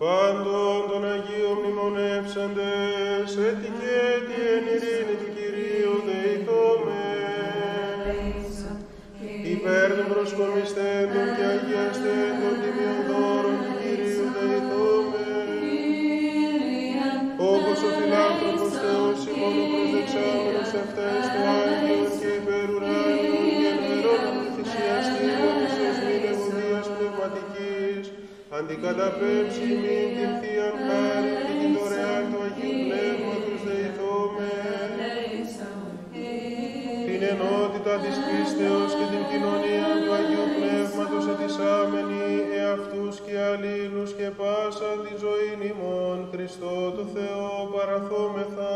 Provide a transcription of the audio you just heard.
πάντων των Αγίων μνημονεύσαντες, έτη και έτη εν ειρήνη του Κυρίου δεηθώμε. Υπέρ των προσκομιστέντων και αγιαστέντων τιμίων δώρων του Κυρίου δεηθώμε. Όπως ο φιλάνθρωπος Θεός ημών ο προσδεξάμενος αυτές το Άγιον και υπερουράνιον και νερών αμνηθυσιαστήρων εις μην ευωδίας πνευματικής, αντικαταπέμψει μην την Θείαν χάρη και την δωρεάν του Αγίου Πνεύματος δεηθώμε. Την ενότητα της πίστεως και την κοινωνία του Αγίου Πνεύματος ετισάμενοι εαυτούς και αλλήλους και πάσα τη ζωή ημών Χριστό το Θεό παραθόμεθα.